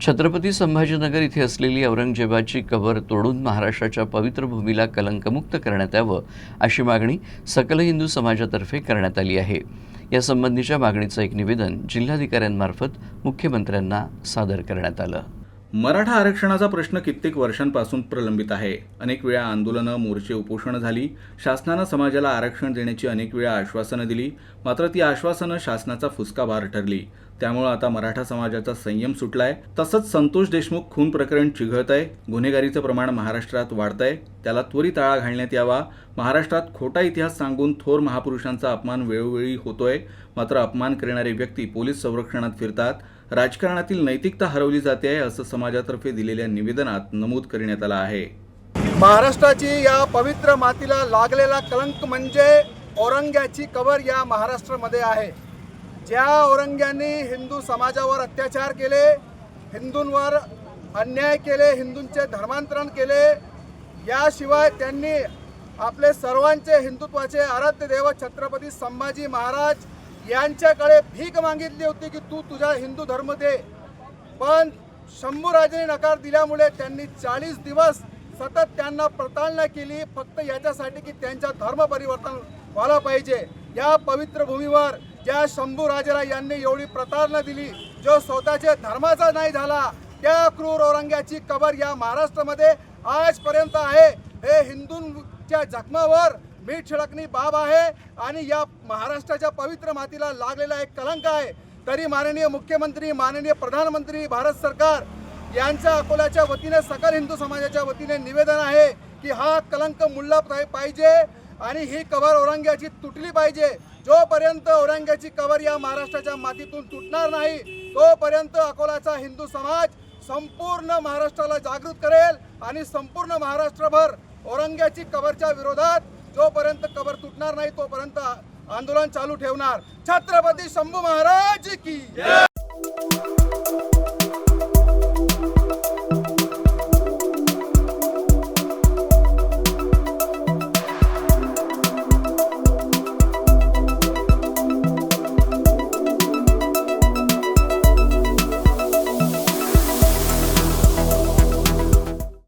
छत्रपती संभाजीनगर इथे असलेली औरंगजेबाची कबर तोडून महाराष्ट्राच्या पवित्र भूमीला कलंकमुक्त करण्यात यावं अशी मागणी सकल हिंदू समाजातर्फे करण्यात आली आहे। यासंबंधीच्या मागणीचं एक निवेदन जिल्हाधिकाऱ्यांमार्फत मुख्यमंत्र्यांना सादर करण्यात आलं। मराठा आरक्षणाचा प्रश्न कित्येक वर्षांपासून प्रलंबित आहे। अनेक वेळा आंदोलनं, मोर्चे, उपोषणं झाली। शासनानं समाजाला आरक्षण देण्याची अनेक वेळा आश्वासनं दिली, मात्र ती आश्वासनं शासनाचा फुसका भार ठरली। त्यामुळे आता मराठा समाजाचा संयम सुटलाय। तसंच संतोष देशमुख खून प्रकरण चिघळतंय, गुन्हेगारीचं प्रमाण महाराष्ट्रात वाढतंय, त्याला त्वरित आळा घालण्यात यावा। महाराष्ट्रात खोटा इतिहास सांगून थोर महापुरुषांचा अपमान वेळोवेळी होतोय, मात्र अपमान करणारे व्यक्ती पोलीस संरक्षणात फिरतात। राजकारणातील नैतिकता हरवली जाते असं समाजातर्फे दिलेल्या निवेदनात नमूद करण्यात आलं आहे। महाराष्ट्राची या पवित्र मातीला लागलेला कलंक म्हणजे औरंग्याची कबर या महाराष्ट्रामध्ये आहे। ज्या औरंग्यांनी हिंदू समाजावर अत्याचार केले, हिंदूंवर अन्याय केले, हिंदूंचे धर्मांतरण केले, याशिवाय त्यांनी आपले सर्वांचे हिंदुत्वाचे आराध्य देव छत्रपती संभाजी महाराज यांच्याकडे भीक मागितली होती की तू तुझा हिंदू धर्म दे, पण शंभूराजेने नकार दिल्यामुळे त्यांनी 40 दिवस सतत त्यांना प्रताडणा केली, फक्त याच्यासाठी की त्यांचा धर्म परिवर्तन व्हायला पाहिजे। या पवित्र भूमीवर ज्या शंभूराजेला यांनी एवढी प्रताडणा दिली, जो स्वतःच्या धर्माचा नाही झाला, त्या क्रूर औरंग्याची कबर या महाराष्ट्रामध्ये आजपर्यंत आहे। हे हिंदूंच्या जखमावर मीठ छिडकणी बाब आहे आणि या महाराष्ट्राच्या पवित्र मातीला लागलेला एक कलंक आहे। तरी माननीय मुख्यमंत्री, माननीय प्रधानमंत्री, भारत सरकार यांच्या अकोल्याच्या वतीने सकल हिंदू समाजाच्या वतीने निवेदन आहे की हा कलंक मुळला पाहिजे आणि ही कबर औरंग्याची तुटली पाहिजे। जोपर्यंत औरंग्याची कबर या महाराष्ट्राच्या मातीतून तुटणार नाही, तोपर्यंत अकोल्याचा हिंदू समाज संपूर्ण महाराष्ट्राला जागृत करेल आणि संपूर्ण महाराष्ट्रभर औरंग्याची कबरच्या विरोधात जोपर्यंत कबर तुटणार नाही तोपर्यंत आंदोलन चालू ठेवणार। छत्रपती शंभू महाराज की जय।